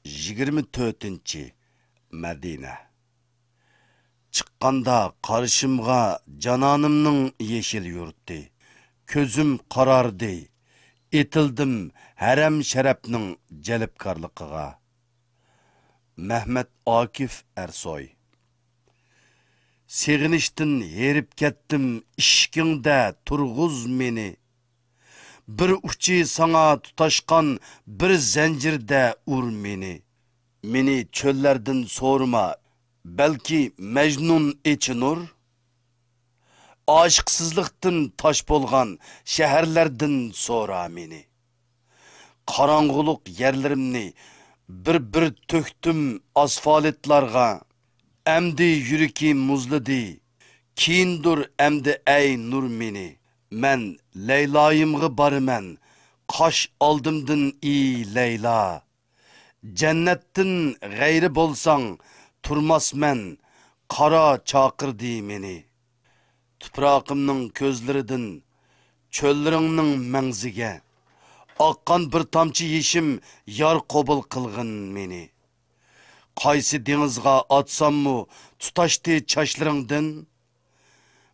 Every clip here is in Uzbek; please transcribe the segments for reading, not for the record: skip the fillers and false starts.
24-chi Madina. Chiqqanda qarshimga janonimning yeshil yurti. Ko'zim qarardi. Etildim haram sharafning jalbkorligiga. Mehmet Akif Ersoy. Seginishtin herib ketdim ishkingda turg'uz meni. Bir uchi sana tutashqan bir zanjirda ur meni. Meni cho'llardan so'rma, balki Majnun echinur. Aşıqsızlıqdan taş bolğan şəhərlərdən so'ra meni. Qarang'uluq yerlerimni bir töktüm asfaltlarga. Əmdi yürüki muzlidi. Kiyindur əmdi ey nur meni. Mən Leylayımğı barımən. Qaş aldımdın iyi Leyla. Cennettin gayri bolsan turmas mən. Qara çaqırdi meni. Tupraqımның közləridən çölləringning məngziga. Aqqan bir tamçı yeşim yar qobul qılğın meni. Qaysi dengizga atsammu tutaştı çaşlarыңdan.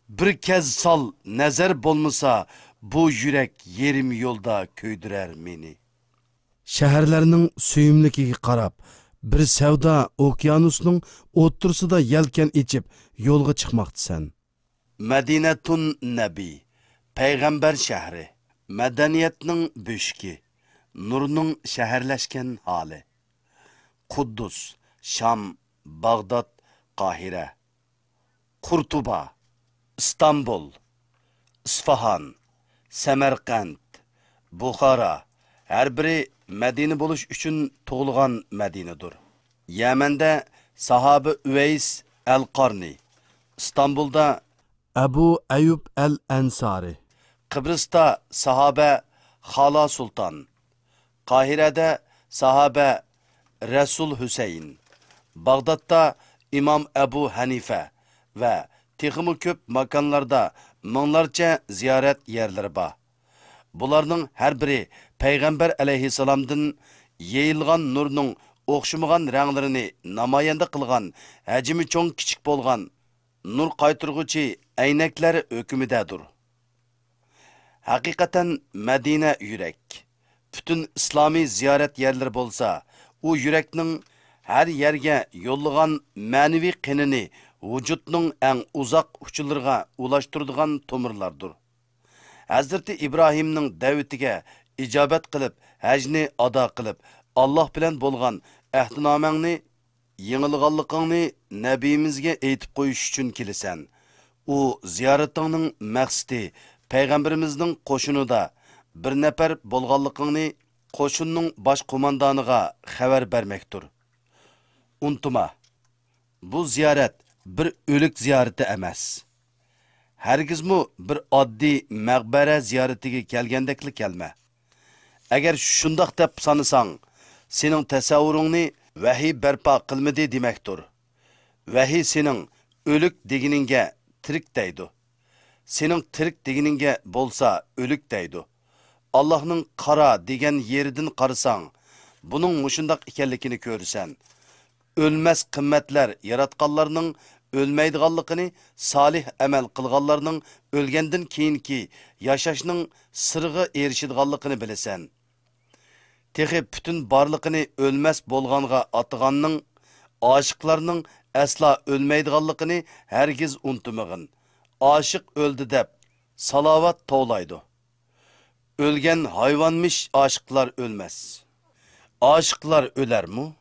Bir kez sal nazar bolmasa bu yürek yerim yolda köydürer meni. Şəhərlərinin suyumlikiga qarab, bir savdo okyanusning o'ttirsida yelkan içib yo'lga chiqmoqdisan. Madinatun Nabi, Peygamber şəhri, madaniyatning böşki, nurning şəhərləşkən hali. Quddus, Şam, Bağdat, Qahire, Kurtuba, İstanbul, İsfahan, Samarqand, Buxara, her biri Medine buluş üçün tuğulğan Medine'dur. Yemen'de sahabe Üveys el-Qarni, İstanbul'da Abu Ayyub el-Ansari, Kıbrıs'ta sahabe Hala Sultan, Kahire'de sahabe Resul Hüseyin, Bağdat'ta İmam Ebu Hanife ve texmi köp makanlarda minglarcha ziyorat yerleri var. Bularning her biri Peygamber aleyhisselamdan yeyilgan nurning o'xshamagan ranglarini namoyanda qilgan, hajmi cho'ng kichik bo'lgan nur qaytirg'uchi aynaklar hukmidadir. Haqiqatan Madina yürek. Bütün İslami ziyorat yerleri bo'lsa, u yurakning her yerge yollagan ma'naviy qinini vücudның en uzak uçularına ulaştırdıgan tomirlardır. Hazreti İbrahim'nin davetiga icabet qilib, hajni ada qilib, Allah bilan bo'lgan ahdnamangni yengilganligingni nabiyimizga aytib qo'yish uchun kelasan. U ziyoratingning maqsadi payg'ambarimizning qo'shinida bir nafar bo'lganligingni qo'shinning bosh qo'mondoniga xabar bermakdir. Untuma, bu ziyorat bir o'lik ziyarati emas. Hergizmi bir oddiy maqbara ziyaratiga kelgandekli kelma. Agar shundoq deb sanasang, sening tasavvuringni vahiy barpo qilmadi demakdir. Vahiy sening o'lik deginingga tirik deydi. Sening tirik deginingga bo'lsa o'lik deydi. Allohning qara degan yeridan qarasang, buning mushundoq ekanligini ko'rsan. Ölmez qimmatlar yaratqanlarning ölmeydiganligini, salih amel qilganlarning ölgenden keyinki yaşashning sirg'i erishadiganligini bilasan. Texi bütün barligini ölmez bo'lganga atganning, aşıqlarning asla ölmeydiganligini hergiz unutmag'in. Aşık öldü deb salavat to'laydi. Ölgen hayvanmış aşıqlar ölmez. Aşıqlar öler mi?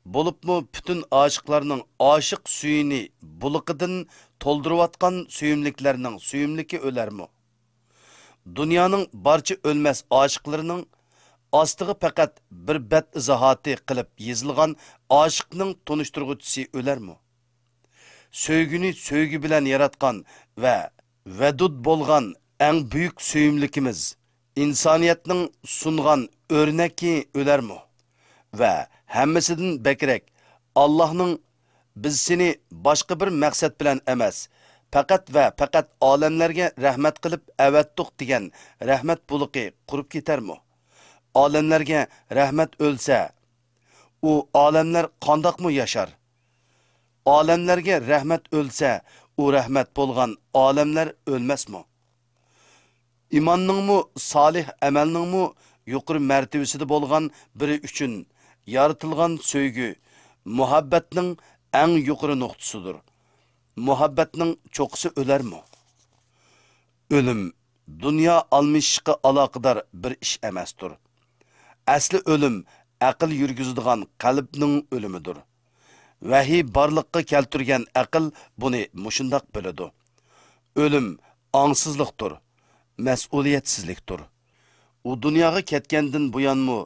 Bolupmu bütün aşıqlarının aşık suyini buluqidan toldurvatkan suyumliklerinin suyumliki öler mi? Dünyanın barcha ölmez aşıqlarının astığı fakat bir bet izahatı qilib yezilgan aşıqning tonuşturguchisi öler mi? Söygünü söygü bilen yaratkan ve vedud bolgan en büyük suyumlikimiz insaniyetning sungan örneki öler mi? Ve hammasidan bekrek Allah'ның biz seni başka bir maksat bilen emas, fakat ve fakat alemlerge rahmet kılıp evettuk diyen rahmet buluqi kurup gider mi? Alemlerge rahmet ölse, u olamlar qandoqmi yashar? Olamlarga rahmat o'lsa, u rahmat bo'lgan olamlar o'lmasmi? İmanningmi, solih amalningmi yuqori martabasida bo'lgan biri uchun yaratilgan sevgi muhabbatning eng yuqori nuqtasidir. Muhabbatning cho'qisi o'larmi? Ölüm dünya almışlıqqa aloqador bir ish emasdir. Asli ölüm aql yurgizadigan qalbning o'limidir. Vahiy barliqqa keltirgan aql buni mushundoq biladi. Ölüm angsizlikdir, mas'uliyatsizlikdir. U dunyoga ketgandan buyanmi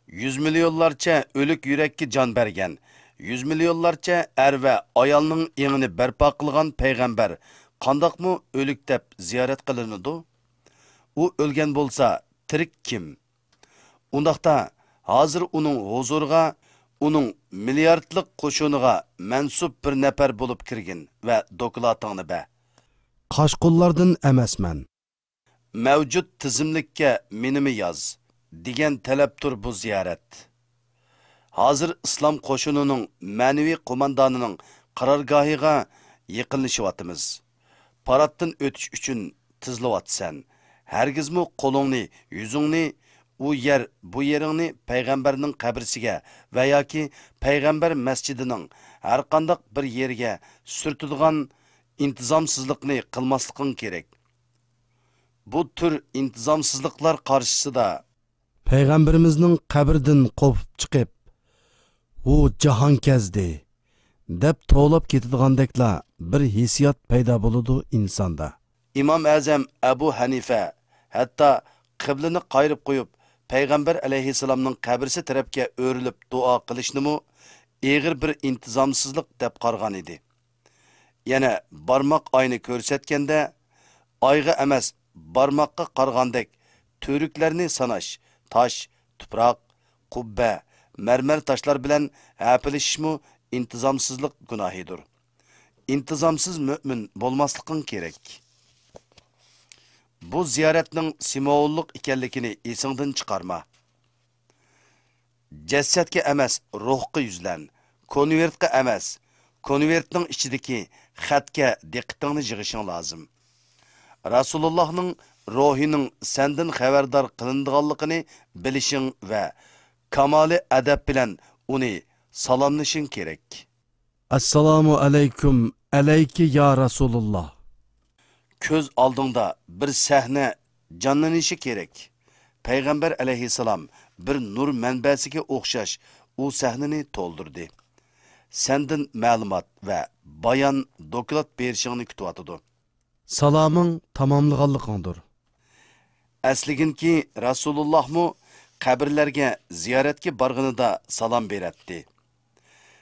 100 milyonlarcha o'lik yurakka jon bergan, 100 milyonlarcha er va ayolning engini barpo qilgan payg'ambar qandoqmi o'lik deb ziyorat qilinadi? U o'lgan bo'lsa, tirik kim? Undaqda hozir uning huzuriga, uning milliardlik qo'shiniga mansub bir nafar bo'lib kirgin va doklatingni be. Qashqullardan emasman. Mavjud tizimlikka menimi yoz degan talabdir bu ziyorat. Hozir islom qo'shinining ma'naviy qo'mondonining qarorgohiga yaqinlashyapmiz. Paraddan o'tish uchun tizlayapsan. Hargizmi qo'lingni, yuzingni u yer bu yeringni payg'ambarning qabrisiga va yoki payg'ambar masjidining har qanday bir yerga surtilgan intizomsizlikni qilmasliging kerak. Bu tür intizomsizliklar qarshisida Payg'ambarimizning qabridan qopib chiqib, "U jahon kezdi" deb to'lab ketadiganlikla bir hissiyot paydo bo'ladi insonda. İmam Azam Abu Hanifa hatta qiblini qayirib qo'yib, payg'ambar alayhissalomning qabrisi tarafga o'rilib duo qilishnimi eg'ir bir intizomsizlik deb qargan edi. Yana barmoq oyni ko'rsatganda oyga emas, barmoqqa qargandek to'riklarni sanash, tosh, tuproq, qubba, marmar toshlar bilan hapilishmi intizomsizlik gunohidir. İntizomsiz mo'min bo'lmasliging kerak. Bu ziyoratning simvollik ekanligini esingdan chiqarma. Jasadga emas, ruhga yuzlan. Konvertga emas, konvertning ichidagi xatga diqqatingni yig'ishing lozim. Rasulullahning ruhining sendan xabardor qilinganligini bilishing va kamoli adab bilan uni salomlashing kerak. Assalomu alaykum, alayki ya Rasulullah. Ko'z oldingda bir sahna jonlanishi kerak. Payg'ambar alayhissalom bir nur manbasiga o'xshash u sahnani to'ldirdi. Sendan ma'lumot va bayon doklad berishingni kutyotdi. Saloming tamomlaganligingdir. Asliginki Rasulullahmu qabrlarga ziyoratga borganida salom beratdi.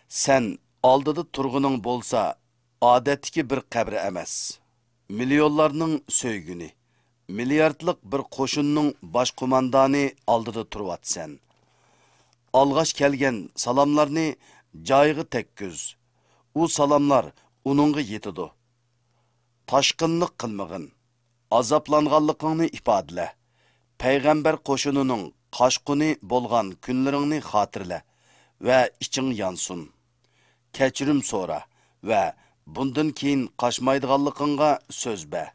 Sen oldida turguning bo'lsa, odatdagi bir qabri emas. Milyonlarning söygüni, milyardlik bir qo'shinning bosh qo'mondoni oldida turibsan. Alg'ash kelgan salomlarni joyiga tekkuz. U salomlar uningga yetidi. Tashqinlik qilmag'in, azoblanganligingni ifodala. Payg'ambar qo'shinining qashquni bo'lgan kunlaringni xotirla va iching yonsin. Kechirim so'ra va bundan keyin qaşmaydiganligingga so'z ber.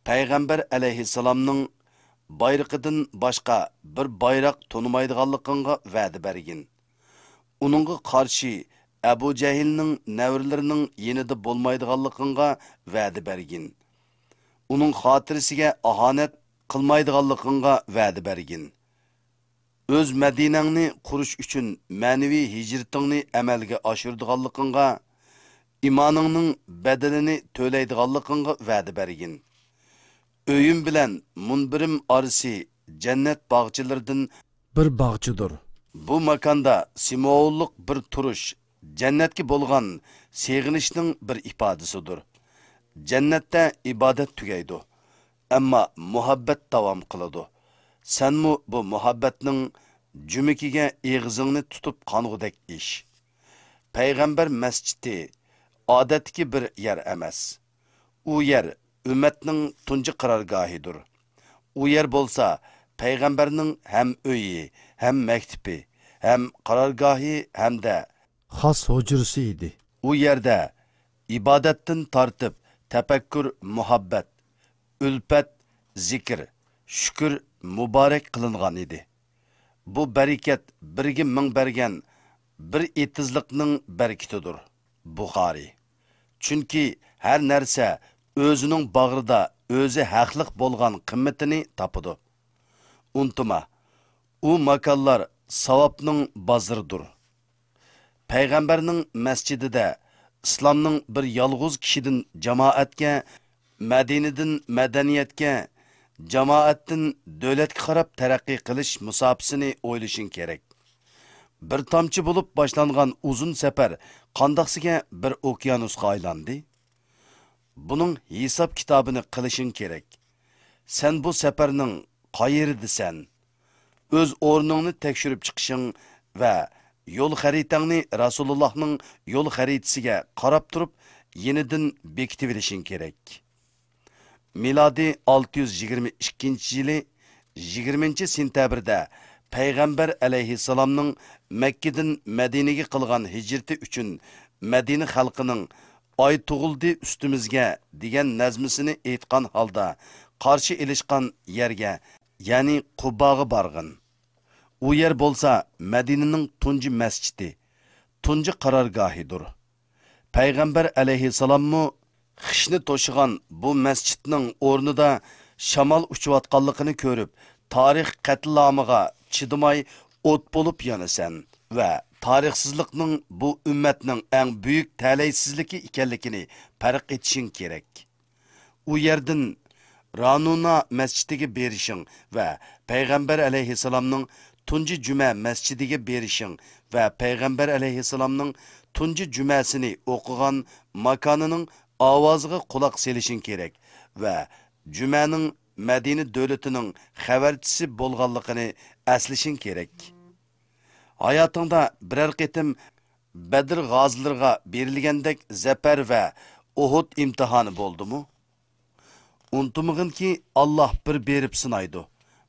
Payg'ambar alayhissalomning bayroqidan boshqa bir bayroq tonimaydiganligingga va'da bergin. Uningga qarshi Abu Jahilning navrlarining yenida bo'lmaydiganligingga va'da bergin. Uning xotirasiga ahonat qilmaydiganligingga va'da bergin. O'z Madinangni qurish uchun ma'naviy hijratingni amalga oshirdiganligingga imoningning badalini to'laydiganligingga va'da bergin. Öğüm bilan munbirim orasi jannat bog'chilaridan Bir bog'chidir. Bu makonda simvollik bir turish, jannatga bo'lgan seg'inishning bir ifodasidir. Jannatda ibodat tugaydi, ammo muhabbat davom qiladi. Senmi bu muhabbatning jumikiga eg'izingni tutib qong'udek ish. Payg'ambar masjidi odatdagi bir yer emas. U yer ümmetning tunji qarorgohidir. U yer bo'lsa payg'ambarning ham uyi, ham maktabi, hem qarorgohi hamda xos hujrisi edi. u yerda ibodatdan tortib tafakkur, muhabbat, ulfat, zikr, shukr muborak qilingan edi. Bu barakat birga ming bergan bir etizlikning barakatidir. Buxoriy. Chunki har narsa o'zining bag'rida o'zi haqliq bo'lgan qimmatini topadi. Untuma, u makonlar savobning bozoridir. Payg'ambarning masjidida islomning bir yolg'iz kishidan jamoatga, Madinadan madaniyatga, jamoatdan davlatga qarab taraqqiy qilish musofasini o'ylashing kerak. Bir tomchi bo'lib boshlangan uzun safar qandoqsiga bir okeanusga aylandi. Buning hisob kitobini qilishing kerak. Sen bu safarning qayeridisan? O'z o'rningni tekshirib chiqishing va yo'l xaritangni Rasulullohning yo'l xaritasiga qarab turib, yenidan bekitib olishing kerak. Miladi 622-yili 20-sentyabrda Payg'ambar alayhissalomning Makkadan Madinaga qilgan hijrati uchun Madina xalqining "Oy tug'ildi ustimizga" degan nazmisini aytgan holda qarshi ilishgan yerga, ya'ni Quboga borgan. U yer bo'lsa Madinaning tunji masjidi, tunji qarorgohidir. Payg'ambar alayhissalommu xishni to'shigan bu masjidning o'rnida shamol uchayotganligini ko'rib, tarix qatlamiga chidamay o't bo'lib yonasan va tarixsizlikning bu ummatning eng buyuk talaysizligi ekanligini farq etishing kerak. U yerdan Ranuna masjidiga berishing va Payg'ambar alayhissalomning tunji juma masjidiga berishing va Payg'ambar alayhissalomning tunji jumasini o'qigan makonining ovoziga quloq selishing kerak va jumaning Madina davlatining xabarchisi bo'lganligini aslishing kerak. Hayotingda biror qitim Badr g'ozilariga berilgandek zafar va Uhud imtihoni bo'ldimi? Unutmag'inki, Alloh bir berib sinaydi,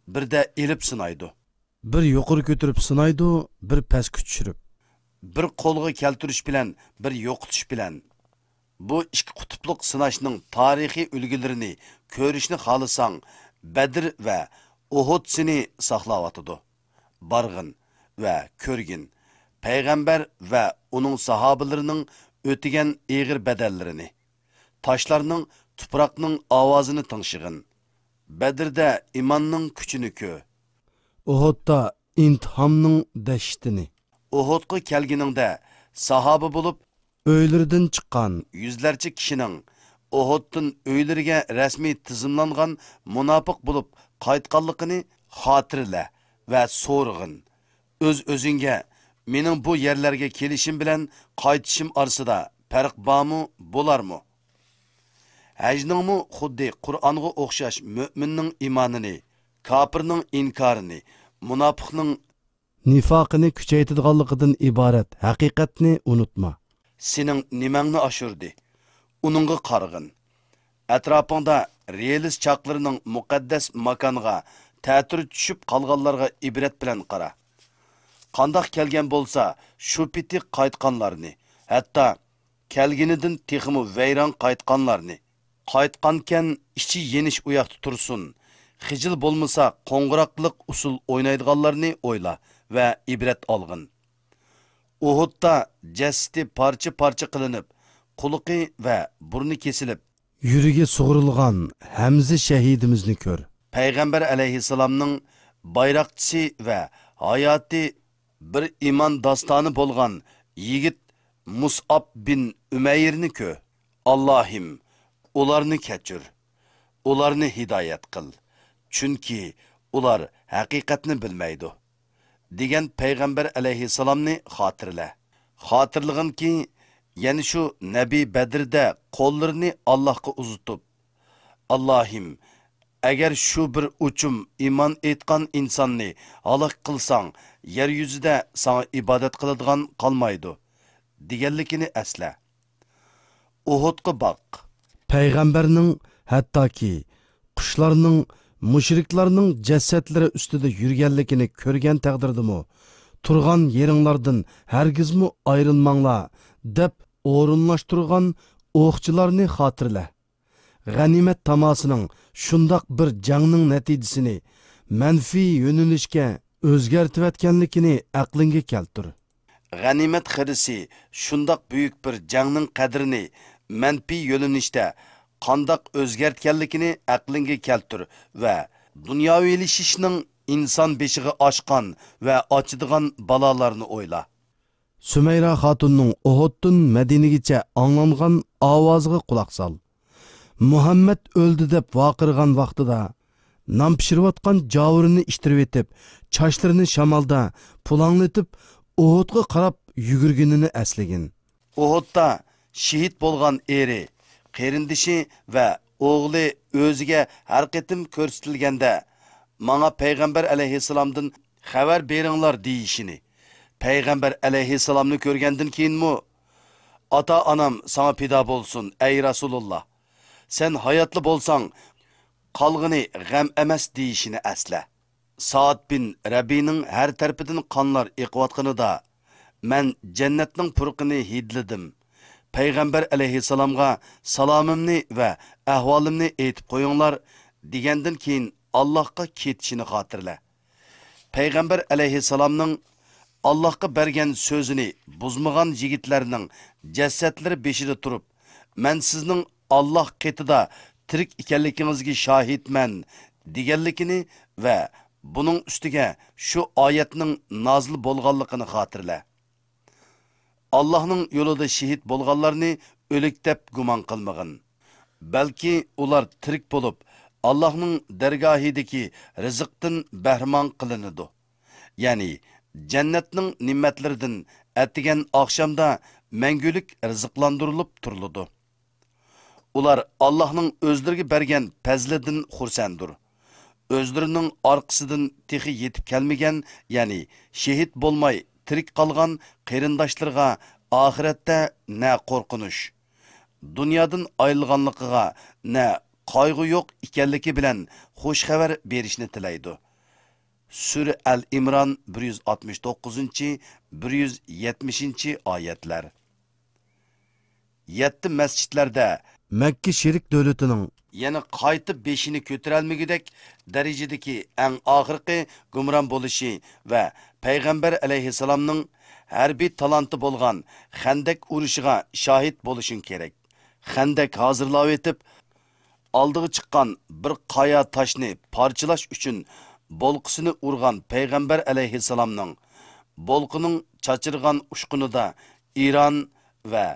bir de elib sinaydi. Bir yuqori ko'tarib sinaydi, bir pastga tushirib. Bir qo'lga keltirish bilan, bir yo'qotish bilan. Bu ikki qutupluq sinashning tarixiy ulgilarini ko'rishni xohlasang, Badr va Uhud seni saqlayotidi. Barg'in va ko'rgin. Payg'ambar va uning sahobalarining o'tgan eg'ir badallarini, toshlarning, tuproqning ovozini tingshig'in. Badrda imonning kuchini ko'r. Uhudda intihomning dashtini. Uhudga kelganingda sahoba bo'lib Öylerinden çıkan yüzlerce kişinin Uhud'dan öyleriga resmi tizimlangan munofiq bo'lib qaytganligini xotirla va so'rg'in. O'z-o'zingga, mening bu yerlarga kelishim bilan qaytishim orasida farq bormi, bo'larmi? Hajningmi xuddi Qur'onga o'xshash mo'minning iymonini, kofirning inkorini, munofiqning nifaqini kuchaytirganligidan iborat haqiqatni unutma. Sening nimangni oshirdi? Uningga qarg'in. Atrofingda relis chaqlarining muqaddas makonga ta'tir tushib qolganlarga ibrat bilan qara. Qandoq kelgan bo'lsa, shu piti qaytganlarni, hatto kelganidan texmi vayron qaytganlarni, qaytqankan ichi yenish u yoqda tursin. Xijil bo'lmasa, qo'ng'iroqliq usul o'ynaydiganlarni o'yla va ibrat olg'in. Uhudda jasdi parcha-parcha qilinib, quluqi va burni kesilib, Yürüge sug'urilgan Hamza shahidimizni ko'r. Payg'ambar alayhissalomning bayroqchisi va hayoti bir iman dostoni bo'lgan yigit Mus'ab bin Umayrni ko'r. Allohim, ularni kechir, ularni hidoyat qil. Chunki ular haqiqatni bilmaydi. degan Payg'ambar alayhissalomni xotirla. Xotirlig'inki, yani shu Nabi Badrda qo'llarini Allohga uzutib, Allohim, agar shu bir uchum iymon etgan insonni halok qilsang, yer yuzida sana ibodat qiladigan qolmaydi, deganligini asla. Uhudga boq. Payg'ambarning hattoki qushlarning mushriklarning jasadlari ustida yurganligini ko'rgan taqdirdimi, turgan yeringlardan hergizmi ayrılmanglar deb o'rinlashtirgan o'qchilarni xotirla. G'animat tamasının şundaq bir jangning natijasini manfiy yo'nalishga o'zgartiyotganligini aqlingga keltir. G'animat xirisi şundaq büyük bir jangning qadrini manfiy yo'linishda qandaq o'zgartganligini aqlingga keltir va dunyoviylashishning inson beshiga oshgan va ochadigan balolarni o'yla. Sümeyra xotunning Uhuddan Madinaga anglangan ovoziga quloq sol. Muhammad o'ldi deb vaqirgan vaqtida nam pishirayotgan javurini ishtirib etib, chochlarini shamolda pulanglatib, Uhudga qarab yugurganini eslagin. Uhudda shahid bo'lgan eri, qarindishi va o'g'li o'ziga har qatim ko'rsatilganda, "Manga payg'ambar alayhissalomdan xabar beringlar" deyishini. Payg'ambar alayhissalomni ko'rgandan keyinmi, "Ata-onam sana fido bo'lsin, ey Rasululloh. Sen hayotli bo'lsang, qolg'ini g'am emas" deyishini asla. Saad bin Rabining har tarafidan qonlar eqiyotganida men jannatning purqini hidladim. Payg'ambar alayhissalomga salomimni va ahvolimni aytib qo'yinglar degandan keyin Allohga ketishini xotirla. Payg'ambar alayhissalomning Allohga bergan so'zini buzmagan yigitlarning jasadlari beshida turib, "Men sizning Alloh qetida tirik ekanligingizga shohidman" deganligini va buning ustiga shu oyatning nozil bo'lganligini xotirla. Allah'ның yo'lida shahid bo'lganlarni o'lik deb gumon qilmag'in. Balki ular tirik bo'lib, Allah'ның dargohidagi rizqdan bahramon qilinadi. Ya'ni jannatning ne'matlaridan atigan oqshomda mangulik rizqlantirilib turiladi. Ular Allah'ның o'zlariga bergan fazlidan xursanddir. O'zlarining orqasidan texi yetib kelmagan, ya'ni shahid bo'lmay tirik qolgan qarindoshlarga oxiratda na qo'rqinish, dunyodan ayrilganligiga na qayg'u yo'q ekanligi bilan xush xabar berishni tilaydi. Sura Al-Imron 169-170 oyatlar. 7 masjidlarda Makka sherik davlatining yana qaytib beshini ko'tarolmagidek darajadagi eng oxirgi gumron bo'lishi va payg'ambar alayhissalomning harbiy talanti bo'lgan Xandak urushiga shohid bo'lishing kerak. Xandak hozirlab etib, oldiga chiqqan bir qoya toshni parchalash uchun bolqisini urgan payg'ambar alayhissalomning bolqining chachirgan ushqunida Iron va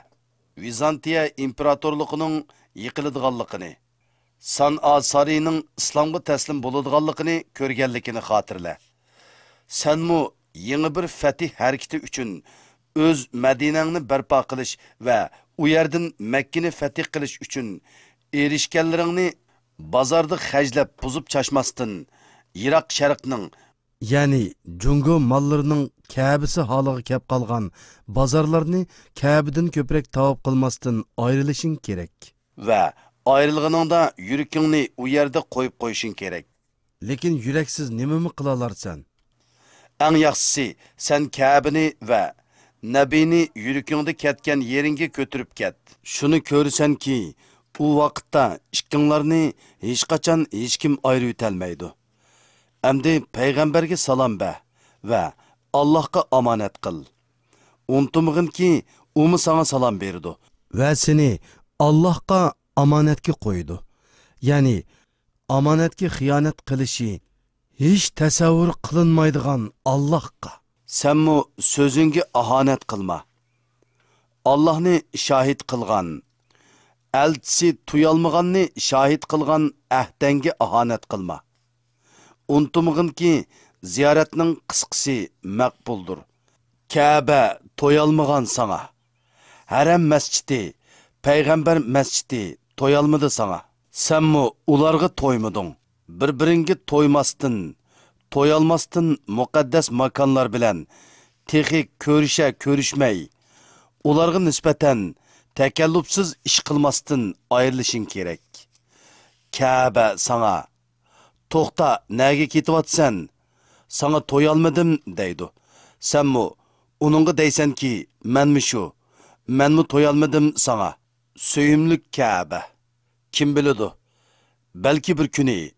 Vizantiya imperatorligining yiqiladiganligini, San'a sarayının İslamga taslim bo'ladiganligini ko'rganligini xotirla. Senmu yeni bir fetih hareketi üçün öz Madinangni barpo qilish va u yerdan Makkani fetih qilish üçün erishganlaringni bozorda xajlab buzib chashmasdan Iroq sharqning, ya'ni Jungo mollarining Ka'basi holiga kelib qolgan bozorlarni Ka'badan ko'proq tavop qilmasdan ayrilishing kerak. Va ayrılğınında yürəkingni u yerda qo'yib qo'yishing kerak. Lekin yuraksiz nimami qila olarsan? Eng yaxshisi sen Ka'bani va Nabini yürəkingda ketgan yeringga ko'tirib ket. Shuni ko'rsanki, u vaqtda ikkinglarni hech qachon hech kim ayirib o'tolmaydi. Endi payg'ambarga salom ber va Allohga omonat qil. Unutmag'inki, u sana salom berdi Va seni Allohga amanatga qo'ydi. Ya'ni amanatga xiyonat qilishi hech tasavvur qilinmaydigan Allohga. Senmu so'zingga ahonat qilma. Allohni shohid qilgan, elchisi tuyalmaganni shohid qilgan ahdanga ahonat qilma. Unutmag'inki, ziyoratning qisqasi maqbuldur. Ka'ba to'yalmagan sana. Haram masjidi, payg'ambar masjidi to'yalmadi sana. Senmu ularga to'ymading. Bir-biringa to'yalmasdan muqaddas makonlar bilan texi ko'rishmay, ularga nisbatan takallufsiz ish qilmasdan ayrilishing kerak. Ka'ba sana, to'xta, nega ketyapsan? Sana to'yalmadim deydi. Senmi uningga deysanki, menmi shu. Menmi to'yolmadim sana. Söyümlük Kabe. Kim biladi? Belki bir kuni